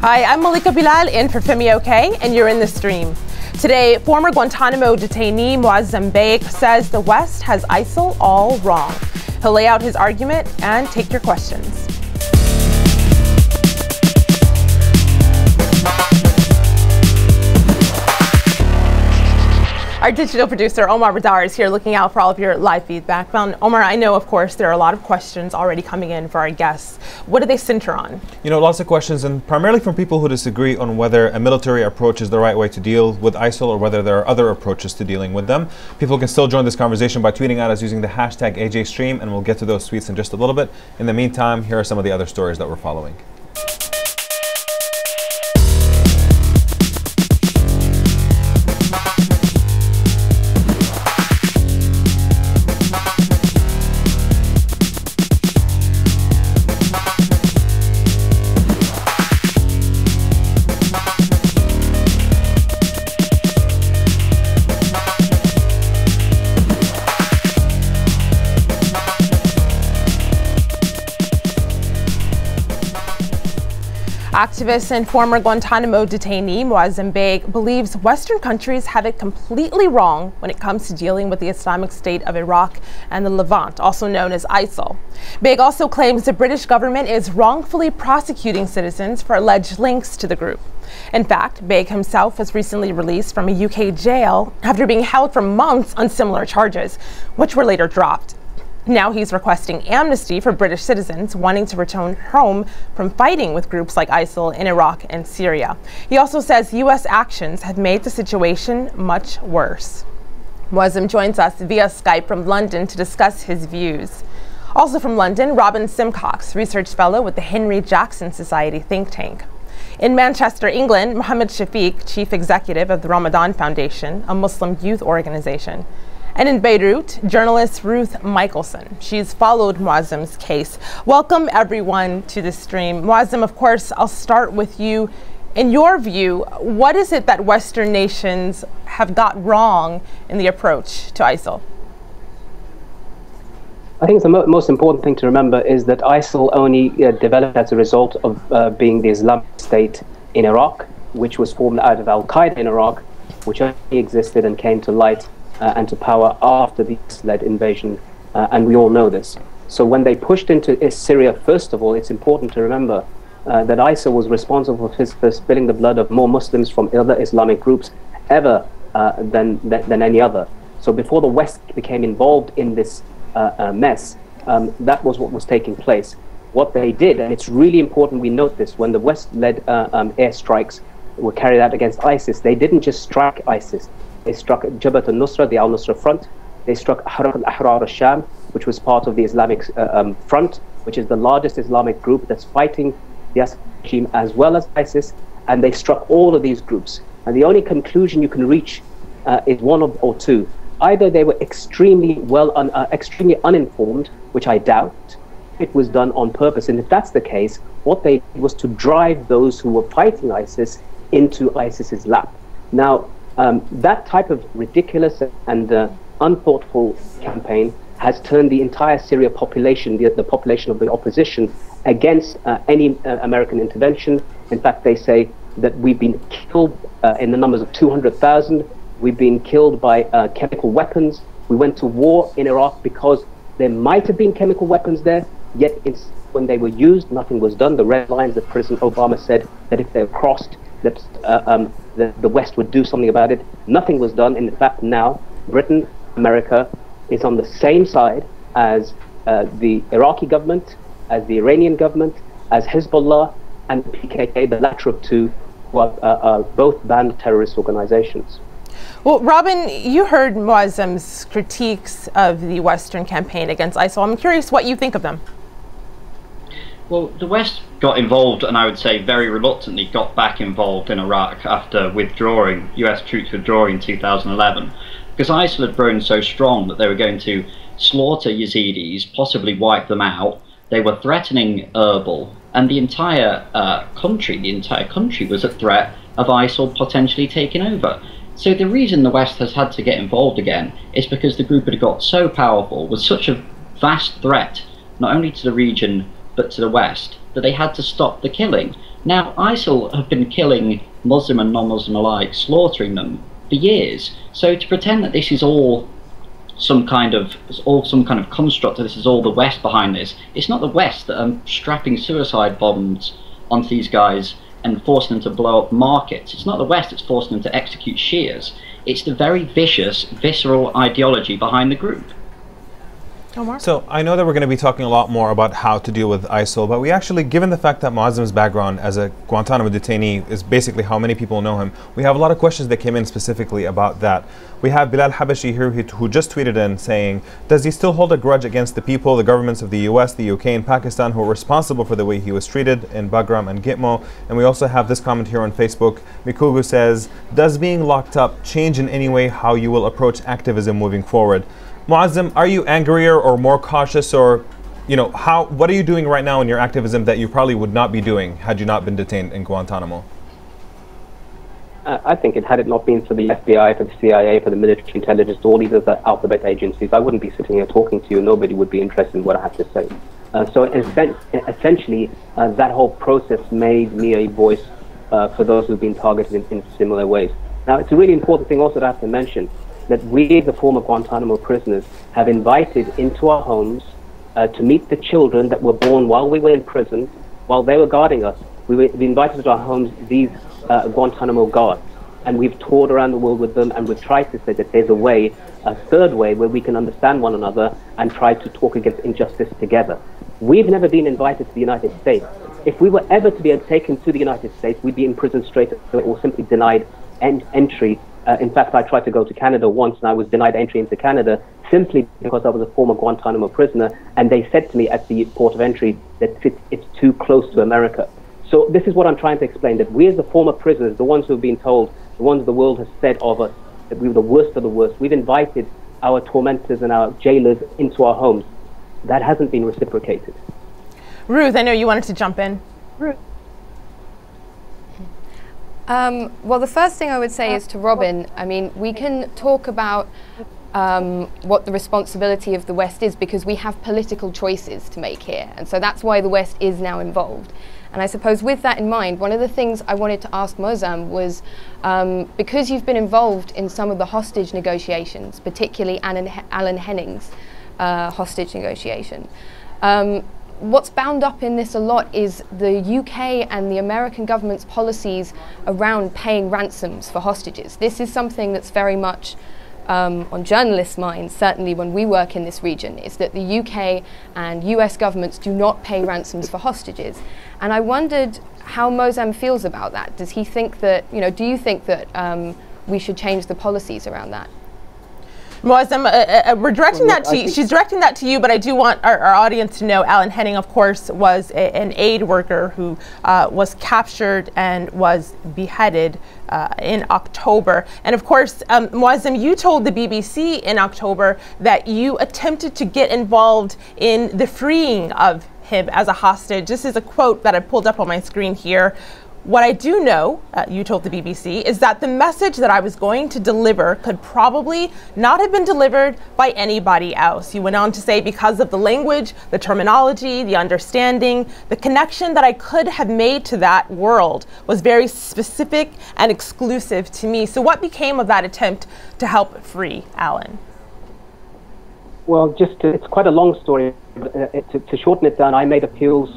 Hi, I'm Malika Bilal in for Femi OK, and you're in the stream. Today, former Guantanamo detainee Moazzam Begg says the West has ISIL all wrong. He'll lay out his argument and take your questions. Our digital producer, Omar Radar, is here looking out for all of your live feedback. Omar, I know, of course, there are a lot of questions already coming in for our guests. What do they center on? You know, lots of questions, and primarily from people who disagree on whether a military approach is the right way to deal with ISIL or whether there are other approaches to dealing with them. People can still join this conversation by tweeting at us using the hashtag AJStream, and we'll get to those tweets in just a little bit. In the meantime, here are some of the other stories that we're following. Activist and former Guantanamo detainee Moazzam Begg believes Western countries have it completely wrong when it comes to dealing with the Islamic State of Iraq and the Levant, also known as ISIL. Begg also claims the British government is wrongfully prosecuting citizens for alleged links to the group. In fact, Begg himself was recently released from a UK jail after being held for months on similar charges, which were later dropped. Now he's requesting amnesty for British citizens wanting to return home from fighting with groups like ISIL in Iraq and Syria. He also says U.S. actions have made the situation much worse. Moazzam joins us via Skype from London to discuss his views. Also from London, Robin Simcox, research fellow with the Henry Jackson Society think tank. In Manchester, England, Mohammed Shafiq, chief executive of the Ramadan Foundation, a Muslim youth organization. And in Beirut, journalist Ruth Michelson. She's followed Moazzam's case. Welcome everyone to the stream. Moazzam, of course, I'll start with you. In your view, what is it that Western nations have got wrong in the approach to ISIL? I think the most important thing to remember is that ISIL only developed as a result of being the Islamic State in Iraq, which was formed out of Al-Qaeda in Iraq, which only existed and came to light and to power after the IS-led invasion, and we all know this. So when they pushed into Syria, first of all, it's important to remember that ISIL was responsible for spilling the blood of more Muslims from other Islamic groups ever than any other. So before the West became involved in this mess, that was what was taking place. What they did, and it's really important we note this, when the West-led airstrikes were carried out against ISIS, they didn't just strike ISIS. They struck Jabhat al-Nusra, the al-Nusra Front. They struck Harak al-Ahrar al-Sham, which was part of the Islamic Front, which is the largest Islamic group that's fighting the Assad regime as well as ISIS. And they struck all of these groups. And the only conclusion you can reach is one or two. Either they were extremely uninformed, which I doubt. It was done on purpose. And if that's the case, what they did was to drive those who were fighting ISIS into ISIS's lap. Now, that type of ridiculous and unthoughtful campaign has turned the entire Syria population, the population of the opposition, against any American intervention. In fact, they say that we've been killed in the numbers of 200,000. We've been killed by chemical weapons. We went to war in Iraq because there might have been chemical weapons there, yet when they were used, nothing was done. The red lines that President Obama said that if they were crossed, that the West would do something about it. Nothing was done. And in fact, now Britain, America, is on the same side as the Iraqi government, as the Iranian government, as Hezbollah and PKK, the latter of two, who are both banned terrorist organizations. Well, Robin, you heard Moazzam's critiques of the Western campaign against ISIL. I'm curious what you think of them. Well, the West got involved, and I would say very reluctantly got back involved in Iraq after withdrawing, US troops withdrawing in 2011, because ISIL had grown so strong that they were going to slaughter Yazidis, possibly wipe them out. They were threatening Erbil, and the entire country was at threat of ISIL potentially taking over. So the reason the West has had to get involved again is because the group had got so powerful, was such a vast threat, not only to the region but to the West, that they had to stop the killing. Now, ISIL have been killing Muslim and non-Muslim alike, slaughtering them for years. So to pretend that this is all some kind of construct, that this is all the West behind this, it's not the West that are strapping suicide bombs onto these guys and forcing them to blow up markets. It's not the West that's forcing them to execute Shias. It's the very vicious, visceral ideology behind the group. So I know that we're going to be talking a lot more about how to deal with ISIL, but we actually, given the fact that Moazzam's background as a Guantanamo detainee is basically how many people know him, we have a lot of questions that came in specifically about that. We have Bilal Habashi here who just tweeted in saying, does he still hold a grudge against the people, the governments of the US, the UK and Pakistan who are responsible for the way he was treated in Bagram and Gitmo? And we also have this comment here on Facebook. Mikugu says, does being locked up change in any way how you will approach activism moving forward? Moazzam, are you angrier or more cautious, or, you know, what are you doing right now in your activism that you probably would not be doing had you not been detained in Guantanamo? I think had it not been for the FBI, for the CIA, for the military intelligence, all these other alphabet agencies, I wouldn't be sitting here talking to you. Nobody would be interested in what I have to say. So essentially, that whole process made me a voice for those who've been targeted in similar ways. Now, it's a really important thing also to have to mention that we, the former Guantanamo prisoners, have invited into our homes to meet the children that were born while we were in prison, while they were guarding us. We invited into our homes these Guantanamo guards, and we've toured around the world with them, and we've tried to say that there's a way, a third way, where we can understand one another and try to talk against injustice together. We've never been invited to the United States. If we were ever to be taken to the United States, we'd be in prison straight away or simply denied entry. In fact, I tried to go to Canada once, and I was denied entry into Canada simply because I was a former Guantanamo prisoner, and they said to me at the port of entry that it's too close to America. So this is what I'm trying to explain, that we as the former prisoners, the ones who have been told, the ones the world has said of us, that we were the worst of the worst, we've invited our tormentors and our jailers into our homes. That hasn't been reciprocated. Ruth, I know you wanted to jump in. Ruth. Well, the first thing I would say is to Robin, I mean, we can talk about what the responsibility of the West is, because we have political choices to make here. And so that's why the West is now involved. And I suppose with that in mind, one of the things I wanted to ask Moazzam was, because you've been involved in some of the hostage negotiations, particularly Alan Henning's hostage negotiation, what's bound up in this a lot is the UK and the American government's policies around paying ransoms for hostages. This is something that's very much on journalists' minds, certainly when we work in this region, is that the UK and US governments do not pay ransoms for hostages. And I wondered how Moazzam feels about that. Does he think that, you know, do you think that we should change the policies around that? Moazzam, we're directing that to you. She's directing that to you, but I do want our audience to know Alan Henning, of course, was an aid worker who was captured and was beheaded in October. And of course, Moazzam, you told the BBC in October that you attempted to get involved in the freeing of him as a hostage. This is a quote that I pulled up on my screen here. What I do know, you told the BBC, is that the message that I was going to deliver could probably not have been delivered by anybody else. You went on to say, because of the language, the terminology, the understanding, the connection that I could have made to that world was very specific and exclusive to me. So what became of that attempt to help free Alan? Well, it's quite a long story. To shorten it down, I made appeals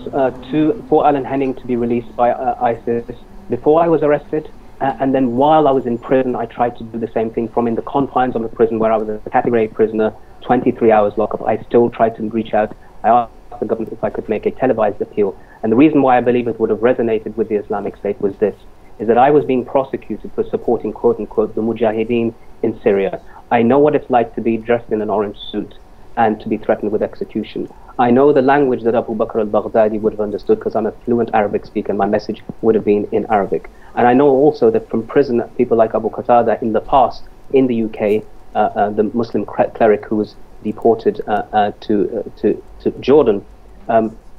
for Alan Henning to be released by ISIS before I was arrested, and then while I was in prison, I tried to do the same thing from in the confines of the prison where I was a category A prisoner, 23 hours lockup. I still tried to reach out. I asked the government if I could make a televised appeal, and the reason why I believe it would have resonated with the Islamic State was this, is that I was being prosecuted for supporting, quote unquote, the Mujahideen in Syria. I know what it's like to be dressed in an orange suit and to be threatened with execution. I know the language that Abu Bakr al-Baghdadi would have understood, because I'm a fluent Arabic speaker and my message would have been in Arabic. And I know also that from prison, people like Abu Qatada in the past, in the UK, the Muslim cleric who was deported to Jordan,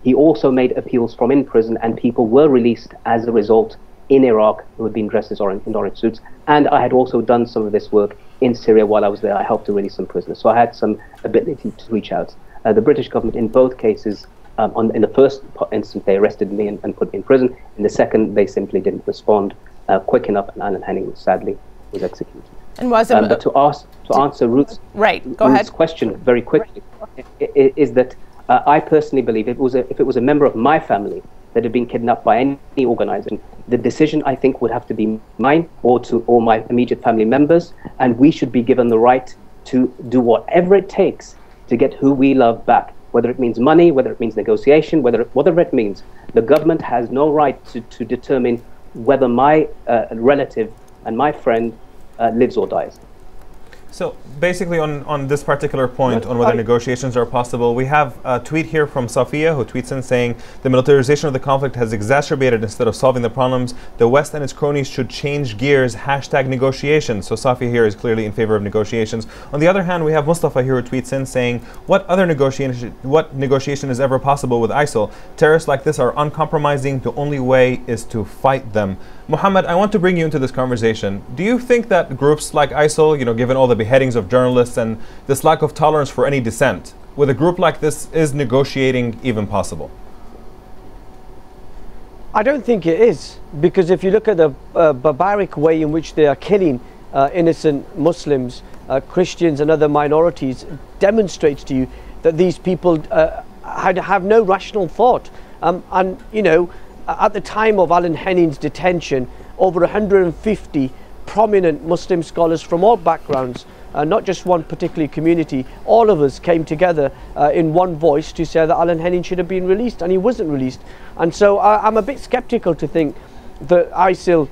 he also made appeals from in prison, and people were released as a result in Iraq who had been dressed in orange suits. And I had also done some of this work in Syria while I was there. I helped to release some prisoners. So I had some ability to reach out. The British government in both cases In the first instance, they arrested me and put me in prison. In the second, they simply didn't respond quick enough, and Alan Henning sadly was executed. And Moazzam, but to answer Ruth's question very quickly, is that I personally believe if it was a member of my family that had been kidnapped by any organization, the decision I think would have to be mine or my immediate family members, and we should be given the right to do whatever it takes to get who we love back. Whether it means money, whether it means negotiation, whatever it means, the government has no right to determine whether my relative and my friend lives or dies. So basically on this particular point, on whether negotiations are possible, we have a tweet here from Safia, who tweets in saying, the militarization of the conflict has exacerbated instead of solving the problems. The West and its cronies should change gears, #negotiations. So Safia here is clearly in favor of negotiations. On the other hand, we have Mustafa here who tweets in saying, what negotiation is ever possible with ISIL? Terrorists like this are uncompromising. The only way is to fight them. Muhammad, I want to bring you into this conversation. Do you think that groups like ISIL, given all the beheadings of journalists and this lack of tolerance for any dissent, with a group like this, is negotiating even possible? I don't think it is, because if you look at the barbaric way in which they are killing innocent Muslims, Christians and other minorities, it demonstrates to you that these people have no rational thought. At the time of Alan Henning's detention, over 150 prominent Muslim scholars from all backgrounds, not just one particular community, all of us came together in one voice to say that Alan Henning should have been released, and he wasn't released. And so I'm a bit skeptical to think that ISIL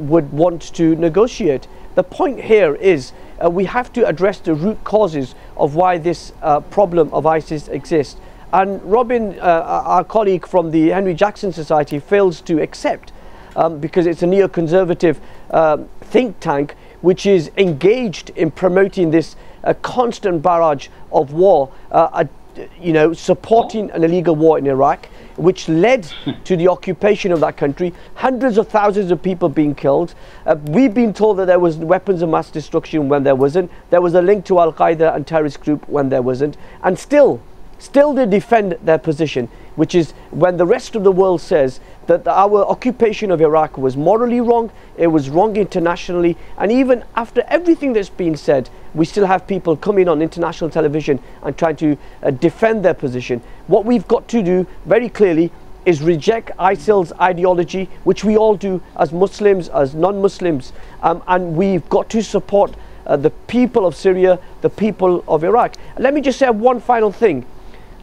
would want to negotiate. The point here is we have to address the root causes of why this problem of ISIS exists. And Robin, our colleague from the Henry Jackson Society, fails to accept, because it's a neoconservative think tank which is engaged in promoting this constant barrage of war, supporting an illegal war in Iraq, which led to the occupation of that country, hundreds of thousands of people being killed. We've been told that there was weapons of mass destruction when there wasn't. There was a link to Al-Qaeda and terrorist group when there wasn't. And still they defend their position, which is when the rest of the world says that our occupation of Iraq was morally wrong, it was wrong internationally, and even after everything that's been said, we still have people coming on international television and trying to defend their position. What we've got to do very clearly is reject ISIL's ideology, which we all do as Muslims, as non-Muslims, and we've got to support the people of Syria, the people of Iraq. Let me just say one final thing.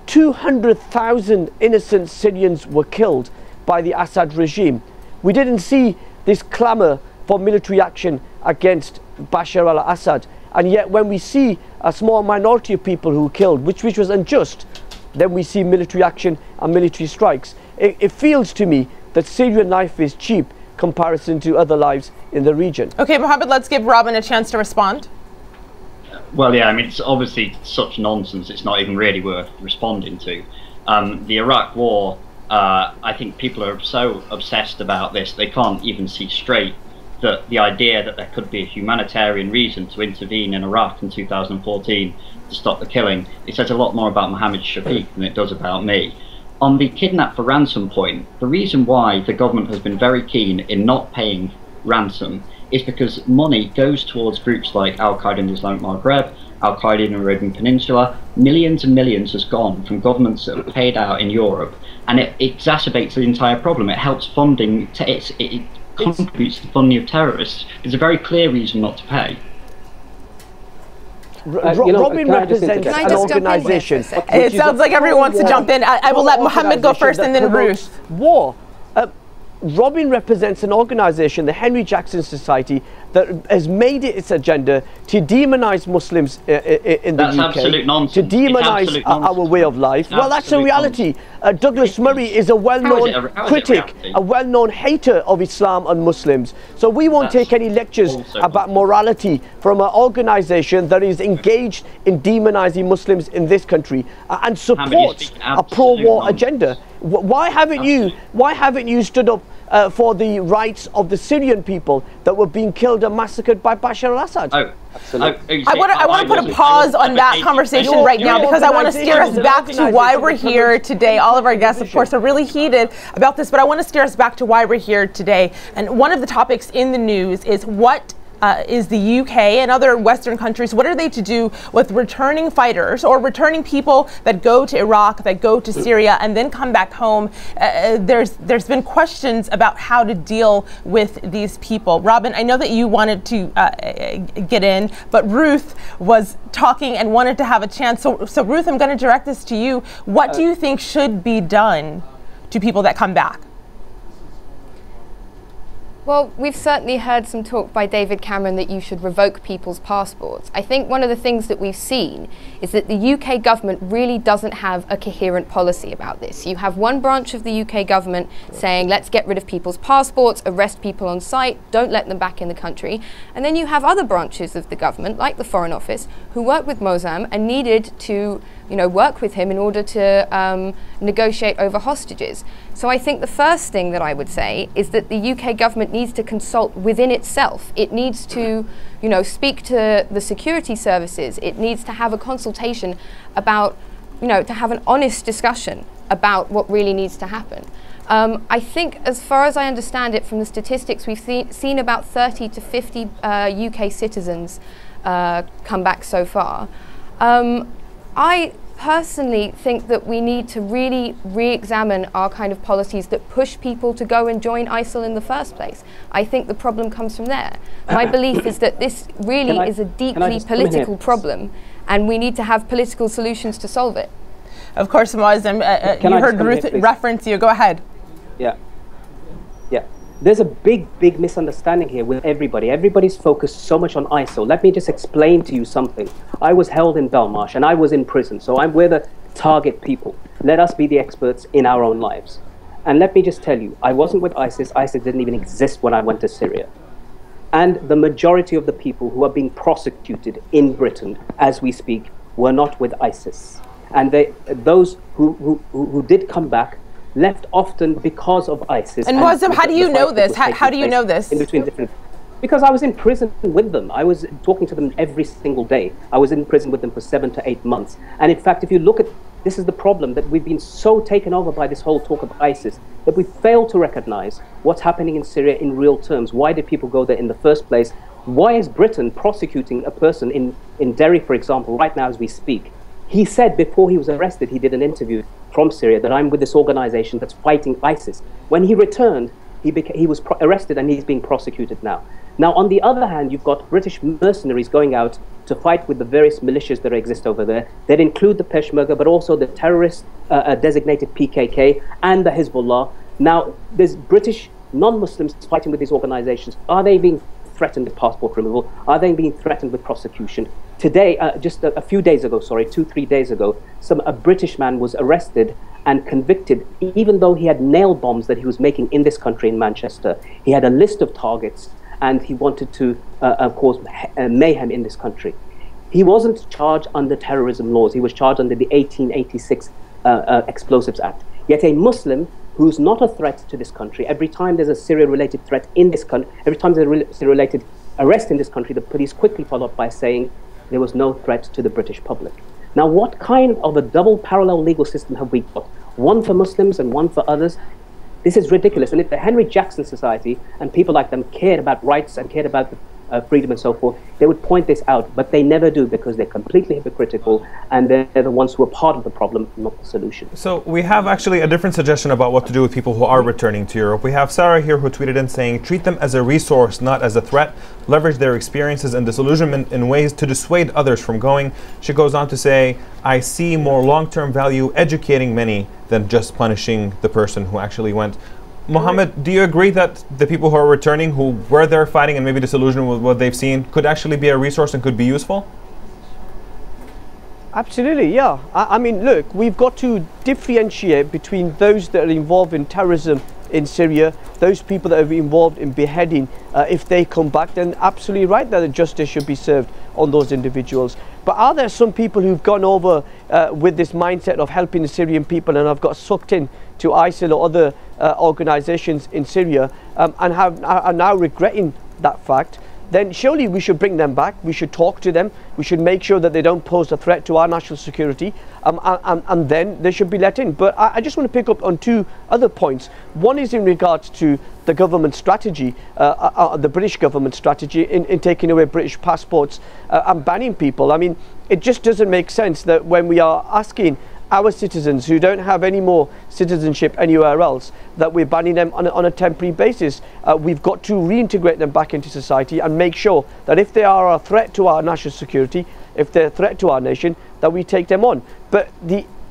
200,000 innocent Syrians were killed by the Assad regime. We didn't see this clamour for military action against Bashar al-Assad, and yet when we see a small minority of people who were killed, which was unjust, then we see military action and military strikes. It feels to me that Syrian life is cheap comparison to other lives in the region. Okay, Mohammed, let's give Robin a chance to respond. Well, yeah, I mean, it's obviously such nonsense, it's not even really worth responding to. The Iraq War, I think people are so obsessed about this, they can't even see straight that the idea that there could be a humanitarian reason to intervene in Iraq in 2014 to stop the killing, it says a lot more about Mohammed Shafiq than it does about me. On the kidnap for ransom point, the reason why the government has been very keen in not paying ransom is because money goes towards groups like Al-Qaeda in the Islamic Maghreb, Al-Qaeda in the Arabian Peninsula. Millions and millions has gone from governments that are paid out in Europe, and it exacerbates the entire problem. It helps funding, it contributes to funding of terrorists. There's a very clear reason not to pay. Robin represents an organisation. It sounds like everyone wants to jump in. I will let Mohammed go first and then Ruth. War. Robin represents an organisation, the Henry Jackson Society, that has made it its agenda to demonise Muslims in the UK, absolute nonsense. to demonise our way of life. Well, that's a reality. Douglas Murray is a well-known critic, a well-known hater of Islam and Muslims. So we won't take any lectures about morality from an organisation that is engaged in demonising Muslims in this country and supports a pro-war agenda. Why haven't you stood up for the rights of the Syrian people that were being killed and massacred by Bashar al-Assad. Oh, absolutely. I want to put a pause on that conversation right now, because I want to steer us back to why we're here today. All of our guests, of course, are really heated about this, but I want to steer us back to why we're here today. And one of the topics in the news is what is the UK and other Western countries, what are they to do with returning fighters or returning people that go to Iraq, that go to Syria, and then come back home? There's been questions about how to deal with these people. Robin, I know that you wanted to get in, but Ruth was talking and wanted to have a chance. So Ruth, I'm going to direct this to you. What do you think should be done to people that come back? Well, we've certainly heard some talk by David Cameron that you should revoke people's passports. I think one of the things that we've seen is that the UK government really doesn't have a coherent policy about this. You have one branch of the UK government saying, let's get rid of people's passports, arrest people on sight, don't let them back in the country. And then you have other branches of the government, like the Foreign Office, who work with Moazzam and needed to work with him in order to negotiate over hostages. So I think the first thing that I would say is that the UK government needs to consult within itself. It needs to, speak to the security services. It needs to have a consultation about, to have an honest discussion about what really needs to happen. I think, as far as I understand it from the statistics, we've seen about 30 to 50 UK citizens come back so far. I personally think that we need to really re-examine our kind of policies that push people to go and join ISIL in the first place. I think the problem comes from there. My belief is that this really is a deeply political problem, and we need to have political solutions to solve it. Of course, Moazzam, you heard Ruth reference you. Go ahead. Yeah. There's a big misunderstanding here with everybody. Everybody's focused so much on ISIL. Let me just explain to you something. I was held in Belmarsh and I was in prison, so we're the target people. Let us be the experts in our own lives. And let me just tell you, I wasn't with ISIS. ISIS didn't even exist when I went to Syria. And the majority of the people who are being prosecuted in Britain as we speak were not with ISIS. And those who did come back left often because of ISIS. And Moazzam, how do you know this? How do you know this? In between different, because I was in prison with them. I was talking to them every single day. I was in prison with them for 7 to 8 months. And in fact, if you look at, this is the problem, that we've been so taken over by this whole talk of ISIS that we fail to recognize what's happening in Syria in real terms. Why did people go there in the first place? Why is Britain prosecuting a person in Derry, for example, right now as we speak? He said before he was arrested, he did an interview from Syria, that I'm with this organization that's fighting ISIS. When he returned, he was arrested and he's being prosecuted now. Now, on the other hand, you've got British mercenaries going out to fight with the various militias that exist over there. That include the Peshmerga, but also the terrorist designated PKK and the Hezbollah. Now, there's British non-Muslims fighting with these organizations. Are they being threatened with passport removal? Are they being threatened with prosecution? Today, just a few days ago, 2-3 days ago, a British man was arrested and convicted, even though he had nail bombs that he was making in this country, in Manchester. He had a list of targets, and he wanted to cause mayhem in this country. He wasn't charged under terrorism laws. He was charged under the 1886 Explosives Act. Yet a Muslim who's not a threat to this country, every time there's a Syria-related threat in this country, every time there's a Syria-related arrest in this country, the police quickly follow up by saying there was no threat to the British public. Now, what kind of a double parallel legal system have we got? One for Muslims and one for others? This is ridiculous. And if the Henry Jackson Society and people like them cared about rights and cared about freedom and so forth, they would point this out, but they never do, because they're completely hypocritical and they're the ones who are part of the problem, not the solution. So we have actually a different suggestion about what to do with people who are returning to Europe. We have Sarah here who tweeted in saying, treat them as a resource, not as a threat. Leverage their experiences and disillusionment in ways to dissuade others from going. She goes on to say, I see more long-term value educating many than just punishing the person who actually went. Mohammed, do you agree that the people who are returning, who were there fighting and maybe disillusioned with what they've seen, could actually be a resource and could be useful? Absolutely, yeah. I mean, look, we've got to differentiate between those that are involved in terrorism in Syria, those people that are involved in beheading. If they come back, then absolutely right that the justice should be served on those individuals. But are there some people who've gone over with this mindset of helping the Syrian people and have got sucked in to ISIL or other organizations in Syria and are now regretting that fact, then surely we should bring them back. We should talk to them. We should make sure that they don't pose a threat to our national security, and then they should be let in. But I just want to pick up on two other points. One is in regards to the government strategy, the British government strategy in taking away British passports and banning people. I mean, it just doesn't make sense that when we are asking our citizens who don't have any more citizenship anywhere else, that we're banning them on a temporary basis. We've got to reintegrate them back into society and make sure that if they are a threat to our national security, if they're a threat to our nation, that we take them on. But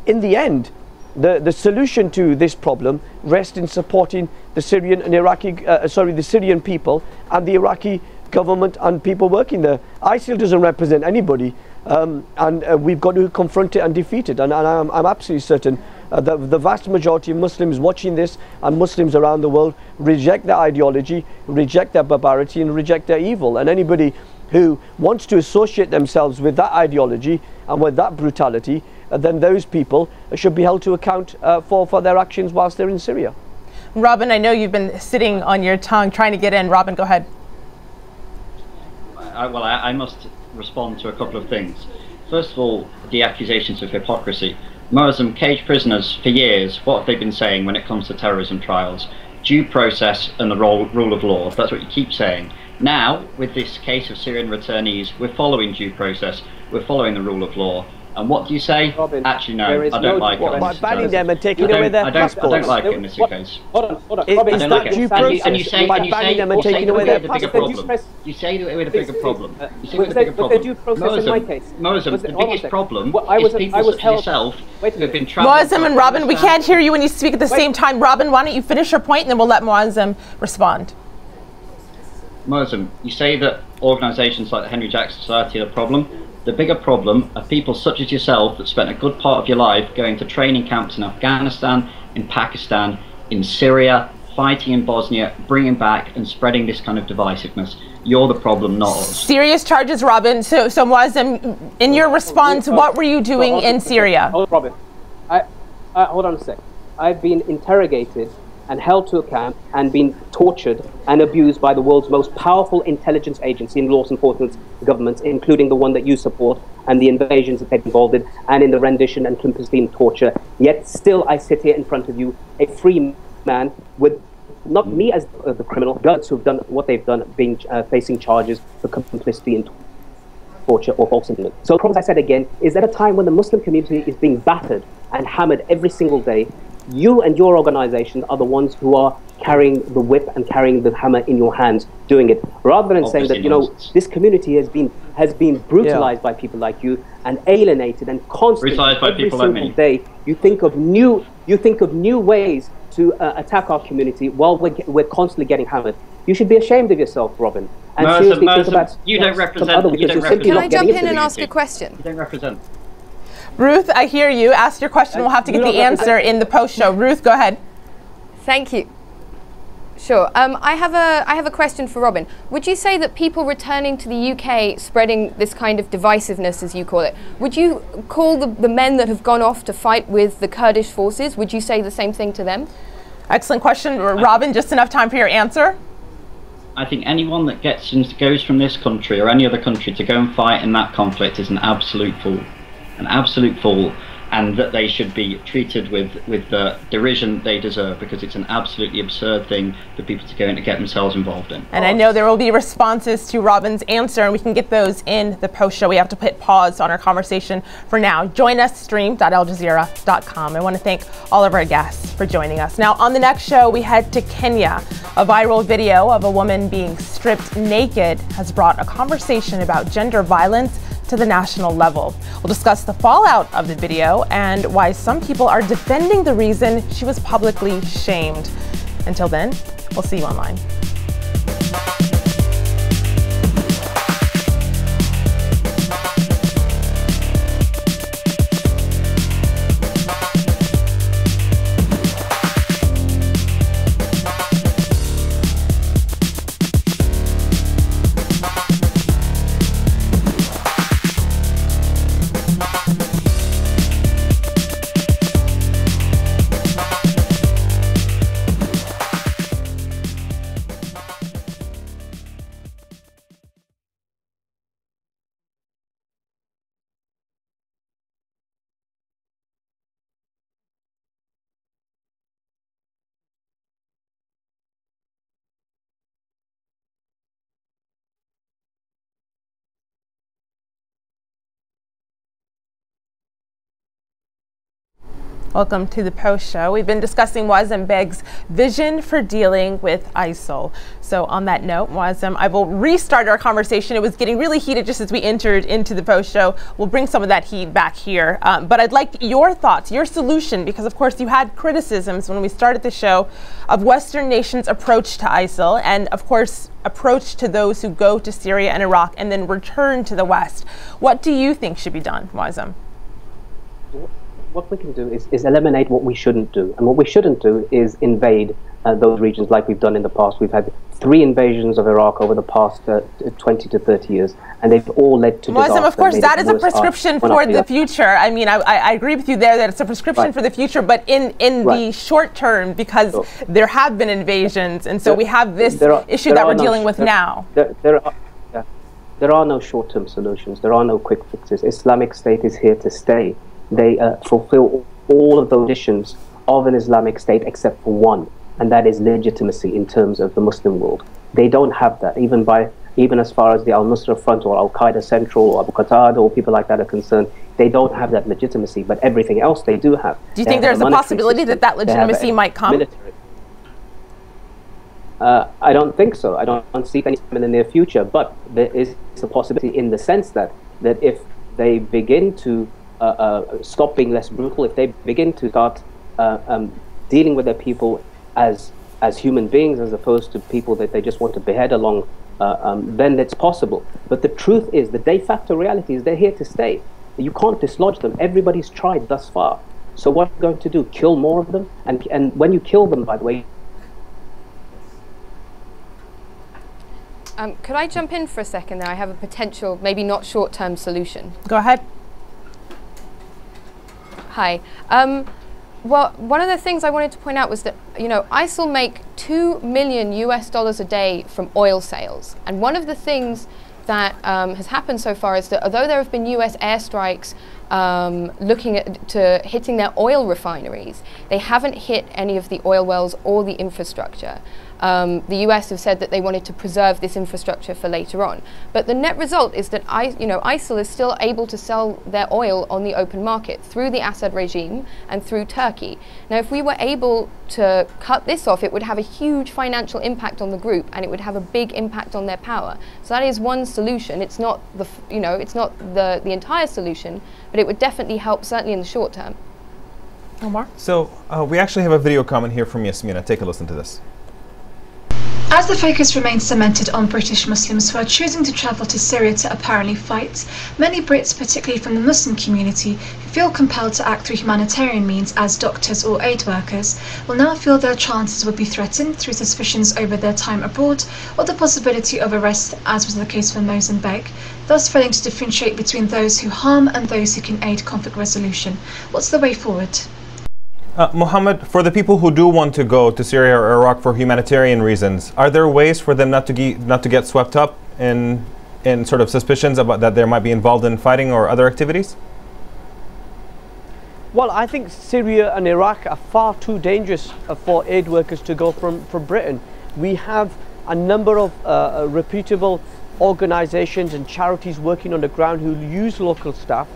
in the end, the solution to this problem rests in supporting the Syrian and the Syrian people and the Iraqi government and people working there. ISIL doesn't represent anybody. And we've got to confront it and defeat it. And I'm absolutely certain that the vast majority of Muslims watching this and Muslims around the world reject their ideology, reject their barbarity, and reject their evil. And anybody who wants to associate themselves with that ideology and with that brutality, then those people should be held to account for their actions whilst they're in Syria. Robin, I know you've been sitting on your tongue trying to get in. Robin, go ahead. I must respond to a couple of things. First of all, the accusations of hypocrisy. Moazzam, caged prisoners for years, what have they been saying when it comes to terrorism trials? Due process and the rule of law. That's what you keep saying. Now, with this case of Syrian returnees, we're following due process, we're following the rule of law. And what do you say? Robin, actually, no, I don't like it. By banning them and taking away their passports. I don't like it in this case. Hold on. Is that due process? And you say by banning them and taking away their passports. You say that with a bigger problem. You say was with a bigger there problem. due process in my case? Moazzam, the biggest problem is people such as yourself who have been traveling. Moazzam and Robin, we can't hear you when you speak at the same time. Robin, why don't you finish your point and then we'll let Moazzam respond. Moazzam, you say that organisations like the Henry Jackson Society are the problem. The bigger problem are people such as yourself that spent a good part of your life going to training camps in Afghanistan, in Pakistan, in Syria, fighting in Bosnia, bringing back and spreading this kind of divisiveness. You're the problem, not us. Serious charges, Robin. So Moazzam, in your response, what were you doing in Syria? Robin, hold on a sec. I've been interrogated and held to account and been tortured and abused by the world's most powerful intelligence agency and law enforcement governments, including the one that you support, and the invasions that they've involved in, and in the rendition and clandestine torture. Yet still I sit here in front of you, a free man, with not me as the criminal, guards who've done what they've done, being facing charges for complicity in torture or false imprisonment. So the problem, as I said again, is at a time when the Muslim community is being battered and hammered every single day, you and your organization are the ones who are carrying the whip and carrying the hammer in your hands, doing it, rather than saying that, you know, this community has been brutalized by people like you and alienated and constantly every single day. You think of new ways to attack our community while we're constantly getting hammered. You should be ashamed of yourself, Robin. And seriously think about you don't represent. Can I jump in and ask a question? You don't represent. Ruth, I hear you. Ask your question. We'll have to get the answer in the post show. Ruth, go ahead. Thank you. Sure. I have a question for Robin. Would you say that people returning to the UK, spreading this kind of divisiveness, as you call it, would you call the men that have gone off to fight with the Kurdish forces, would you say the same thing to them? Excellent question. Robin, just enough time for your answer? I think anyone that goes from this country or any other country to go and fight in that conflict is an absolute fool. An absolute fool, and that they should be treated with the derision they deserve, because it's an absolutely absurd thing for people to go and get themselves involved in. And I know there will be responses to Robin's answer, and we can get those in the post show. We have to put pause on our conversation for now. Join us, stream.aljazeera.com. I want to thank all of our guests for joining us. Now, on the next show, we head to Kenya. A viral video of a woman being stripped naked has brought a conversation about gender violence to the national level. We'll discuss the fallout of the video and why some people are defending the reason she was publicly shamed. Until then, we'll see you online. Welcome to the Post Show. We've been discussing Moazzam Begg's vision for dealing with ISIL. So on that note, Moazzam, I will restart our conversation. It was getting really heated just as we entered into the Post Show. We'll bring some of that heat back here. But I'd like your thoughts, your solution, because of course you had criticisms when we started the show of Western nations' approach to ISIL and of course approach to those who go to Syria and Iraq and then return to the West. What do you think should be done, Moazzam? What we can do is eliminate what we shouldn't do. And what we shouldn't do is invade those regions like we've done in the past. We've had 3 invasions of Iraq over the past 20 to 30 years, and they've all led to disaster. Moazzam, of course, that is a prescription for the future. I mean, I agree with you there that it's a prescription for the future, but in the short term, because there have been invasions, and so we have this issue that we're dealing with now. There are no short-term solutions. There are no quick fixes. Islamic State is here to stay. They fulfill all of the conditions of an Islamic State except for one, and that is legitimacy in terms of the Muslim world. They don't have that, even as far as the Al-Nusra Front or Al-Qaeda Central or Abu Qatada or people like that are concerned. They don't have that legitimacy, but everything else they do have. Do you think there's a possibility that that legitimacy might come? I don't think so. I don't see any in the near future, but there is a possibility in the sense that if they begin to stop being less brutal, if they begin to start dealing with their people as human beings as opposed to people that they just want to behead along, then it's possible. But the truth is, the de facto reality is they're here to stay. You can't dislodge them. Everybody's tried thus far. So what are you going to do? Kill more of them? And when you kill them, by the way... Could I jump in for a second there? I have a potential, maybe not short-term solution. Go ahead. Hi. Well, one of the things I wanted to point out was that, ISIL make $2 million a day from oil sales. And one of the things that has happened so far is that although there have been US airstrikes looking to hitting their oil refineries, they haven't hit any of the oil wells or the infrastructure. The US have said that they wanted to preserve this infrastructure for later on. But the net result is that ISIL is still able to sell their oil on the open market through the Assad regime and through Turkey. Now, if we were able to cut this off, it would have a huge financial impact on the group, and it would have a big impact on their power. So that is one solution. It's not the entire solution, but it would definitely help, certainly in the short term. Omar? So we actually have a video comment here from Yasmina. Take a listen to this. As the focus remains cemented on British Muslims who are choosing to travel to Syria to apparently fight, many Brits, particularly from the Muslim community, who feel compelled to act through humanitarian means as doctors or aid workers, will now feel their chances will be threatened through suspicions over their time abroad or the possibility of arrest, as was the case for Moazzam Begg, thus failing to differentiate between those who harm and those who can aid conflict resolution. What's the way forward? Mohammed, for the people who do want to go to Syria or Iraq for humanitarian reasons, are there ways for them not to get swept up in sort of suspicions about that they might be involved in fighting or other activities? Well, I think Syria and Iraq are far too dangerous for aid workers to go from Britain. We have a number of reputable organizations and charities working on the ground who use local staff.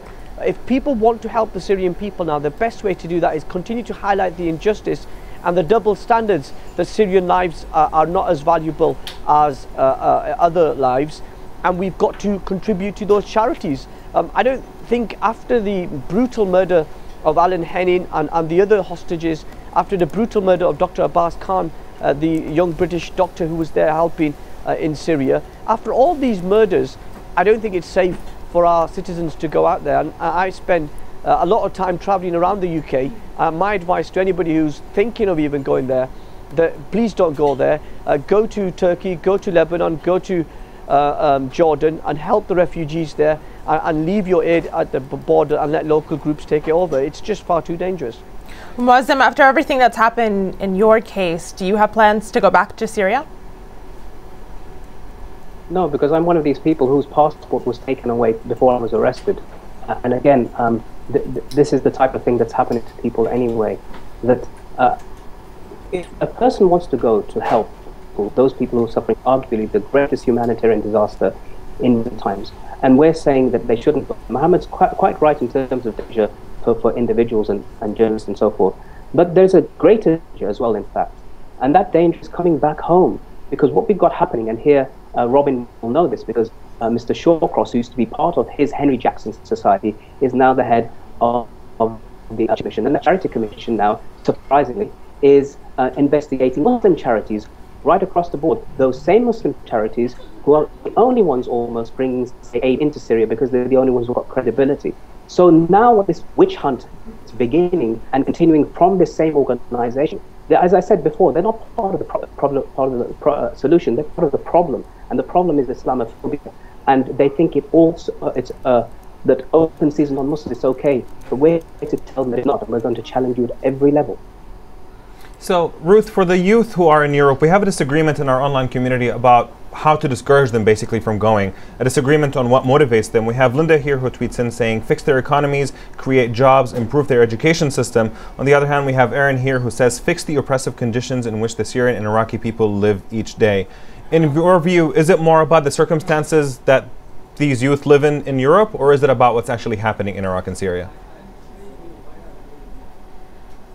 If people want to help the Syrian people now, the best way to do that is continue to highlight the injustice and the double standards that Syrian lives are not as valuable as other lives, and we've got to contribute to those charities. I don't think after the brutal murder of Alan Henning and the other hostages, after the brutal murder of Dr. Abbas Khan, the young British doctor who was there helping in Syria, after all these murders, I don't think it's safe for our citizens to go out there. And I spend a lot of time traveling around the UK. My advice to anybody who's thinking of even going there, that please don't go there. Go to Turkey, go to Lebanon, go to Jordan and help the refugees there, and leave your aid at the border and let local groups take it over. It's just far too dangerous. Moazzam, after everything that's happened in your case, do you have plans to go back to Syria? No, because I'm one of these people whose passport was taken away before I was arrested. And again, this is the type of thing that's happening to people anyway. That if a person wants to go to help those people who are suffering arguably the greatest humanitarian disaster in times, and we're saying that they shouldn't go. Mohammed's quite right in terms of danger for individuals and journalists and so forth. But there's a greater danger as well, in fact. And that danger is coming back home, because what we've got happening, and here Robin will know this, because Mr. Shawcross, who used to be part of his Henry Jackson Society, is now the head of the Commission. And the Charity Commission now, surprisingly, is investigating Muslim charities right across the board. Those same Muslim charities who are the only ones almost bringing aid into Syria, because they're the only ones who've got credibility. So now what this witch hunt is beginning and continuing from this same organization. As I said before, they're not part of the solution, they're part of the problem. And the problem is Islamophobia. And they think it also, that open season on Muslims is okay. The way to tell them it's not, and we're going to challenge you at every level. So, Ruth, for the youth who are in Europe, we have a disagreement in our online community about how to discourage them basically from going, a disagreement on what motivates them. We have Linda here who tweets in saying, fix their economies, create jobs, improve their education system. On the other hand, we have Aaron here who says, fix the oppressive conditions in which the Syrian and Iraqi people live each day. In your view, is it more about the circumstances that these youth live in Europe, or is it about what's actually happening in Iraq and Syria?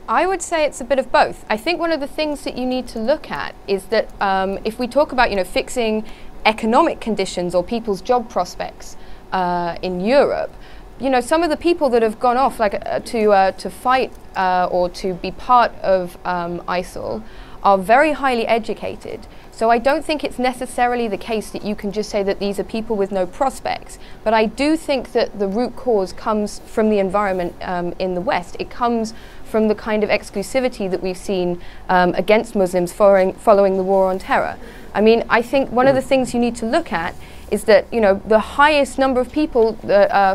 I would say it's a bit of both. I think one of the things that you need to look at is that if we talk about, fixing economic conditions or people's job prospects in Europe, some of the people that have gone off to fight or to be part of ISIL are very highly educated. So I don't think it's necessarily the case that you can just say that these are people with no prospects. But I do think that the root cause comes from the environment in the West. It comes from the kind of exclusivity that we've seen against Muslims following the war on terror. I mean, I think one of the things you need to look at is that, the highest number of people,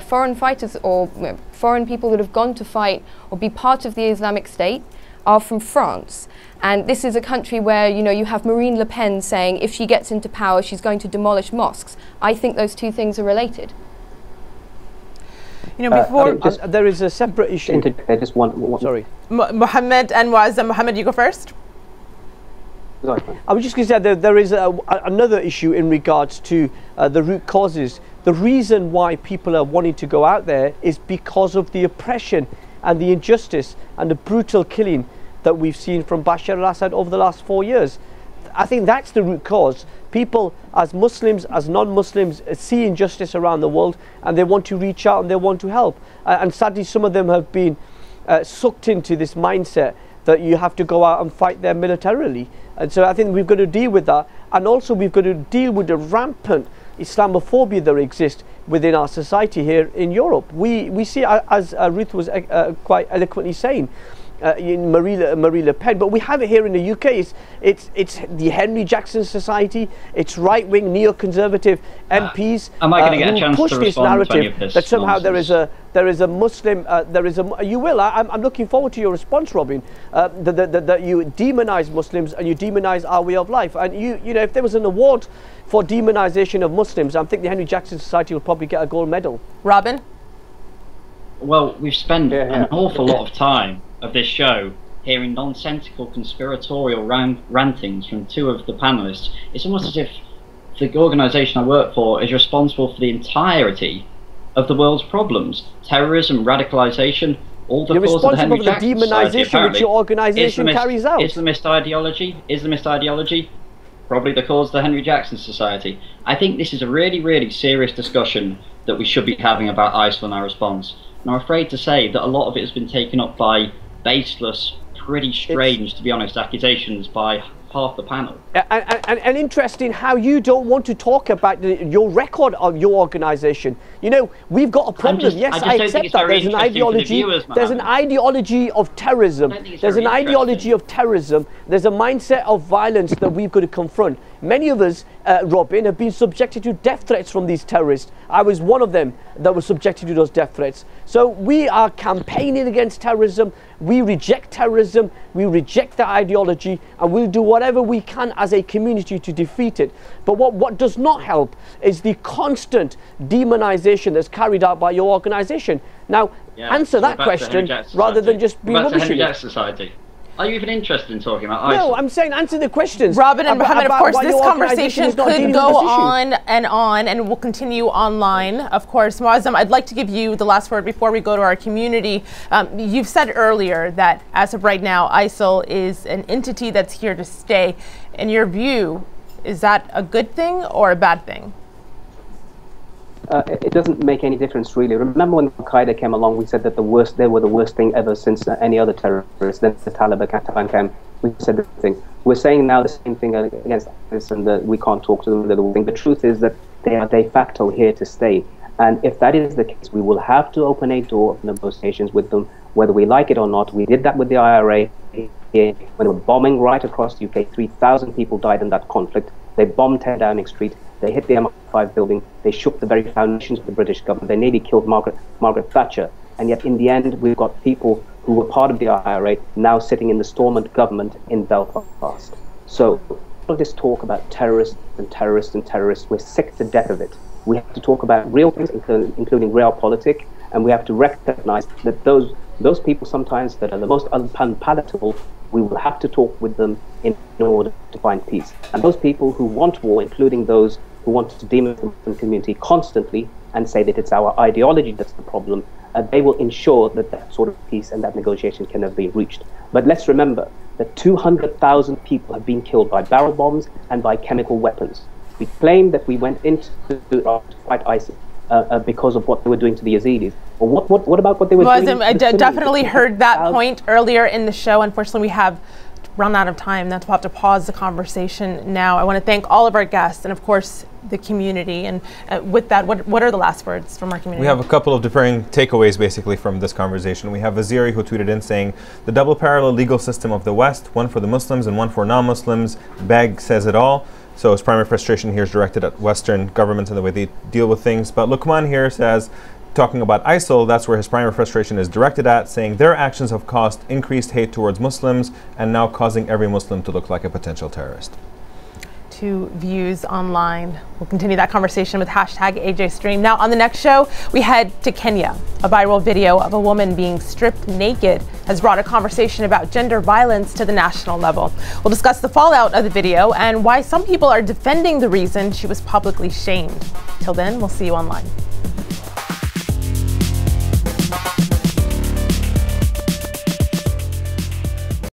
foreign fighters or foreign people that have gone to fight or be part of the Islamic State are from France. And this is a country where, you have Marine Le Pen saying if she gets into power, she's going to demolish mosques. I think those two things are related. Before there is a separate issue. I just want sorry. Mohammed and Moazzam. Mohammed, you go first. I was just going to say that there is another issue in regards to the root causes. The reason why people are wanting to go out there is because of the oppression and the injustice and the brutal killing that we've seen from Bashar al-Assad over the last 4 years. I think that's the root cause. People, as Muslims, as non-Muslims, see injustice around the world, and they want to reach out and they want to help. And sadly, some of them have been sucked into this mindset that you have to go out and fight there militarily. And so I think we've got to deal with that. And also we've got to deal with the rampant Islamophobia that exists within our society here in Europe. We see, as Ruth was quite eloquently saying, in Marie Le Pen, but we have it here in the UK. It's the Henry Jackson Society. It's right-wing neoconservative MPs who push this narrative that somehow there is a Muslim. You will. I'm looking forward to your response, Robin. That you demonize Muslims and you demonize our way of life. And if there was an award for demonization of Muslims, I think the Henry Jackson Society will probably get a gold medal. Robin? Well, we've spent an awful lot of time of this show hearing nonsensical conspiratorial rantings from two of the panelists. It's almost as if the organisation I work for is responsible for the entirety of the world's problems. Terrorism, radicalisation, all the cause of the Henry Jackson Society, apparently. Which your organisation carries out. Islamist ideology, probably the cause of the Henry Jackson Society. I think this is a really, really serious discussion that we should be having about ISIL and our response. And I'm afraid to say that a lot of it has been taken up by baseless, pretty strange, to be honest, accusations by half the panel. And interesting how you don't want to talk about your record of your organisation. We've got a problem. Yes, I accept that. There's an ideology. There's an ideology of terrorism. There's an ideology of terrorism. There's a mindset of violence that we've got to confront. Many of us, Robin, have been subjected to death threats from these terrorists. I was one of them that was subjected to those death threats. So we are campaigning against terrorism. We reject terrorism. We reject that ideology, and we'll do whatever we can as a community to defeat it. But what does not help is the constant demonization that's carried out by your organisation. Now, answer that question rather than just be rubbish. Henry Jackson Society. Are you even interested in talking about ISIL? No, I'm saying answer the questions. Robin and Mohammed, of course, this conversation could go on and will continue online. Of course, Moazzam, I'd like to give you the last word before we go to our community. You've said earlier that as of right now, ISIL is an entity that's here to stay. In your view, is that a good thing or a bad thing? It doesn't make any difference, really. Remember when Al-Qaeda came along, we said that they were the worst thing ever since any other terrorist. Then the Taliban came, we said the thing. We're saying now the same thing against ISIS, and that we can't talk to them, little thing. The truth is that they are de facto here to stay. And if that is the case, we will have to open a door of negotiations with them, whether we like it or not. We did that with the IRA here, when they were bombing right across the UK. 3,000 people died in that conflict. They bombed 10 Downing Street. They hit the MI5 building. They shook the very foundations of the British government. They nearly killed Margaret Thatcher. And yet, in the end, we've got people who were part of the IRA now sitting in the Stormont government in Belfast. So, all this talk about terrorists and terrorists and terrorists, we're sick to death of it. We have to talk about real things, including realpolitik, and we have to recognize that those people sometimes that are the most unpalatable, we will have to talk with them in order to find peace. And those people who want war, including those who want to demonize the Muslim community constantly and say that it's our ideology that's the problem, they will ensure that that sort of peace and that negotiation can never be reached. But let's remember that 200,000 people have been killed by barrel bombs and by chemical weapons. We claim that we went into Iraq to fight ISIL because of what they were doing to the Yazidis. Well, what about what they were doing? I definitely heard that point earlier in the show. Unfortunately, we have run out of time. That's why we'll have to pause the conversation now. I want to thank all of our guests and, of course, the community. And with that, what are the last words from our community? We have a couple of differing takeaways, basically, from this conversation. We have Vaziri, who tweeted in saying, the double parallel legal system of the West, one for the Muslims and one for non-Muslims. Begg says it all. So his primary frustration here is directed at Western governments and the way they deal with things. But Luqman here says, talking about ISIL, that's where his primary frustration is directed at, saying their actions have caused increased hate towards Muslims and now causing every Muslim to look like a potential terrorist. Two views online. We'll continue that conversation with #AJStream. Now on the next show, we head to Kenya. A viral video of a woman being stripped naked has brought a conversation about gender violence to the national level. We'll discuss the fallout of the video and why some people are defending the reason she was publicly shamed. Till then, we'll see you online.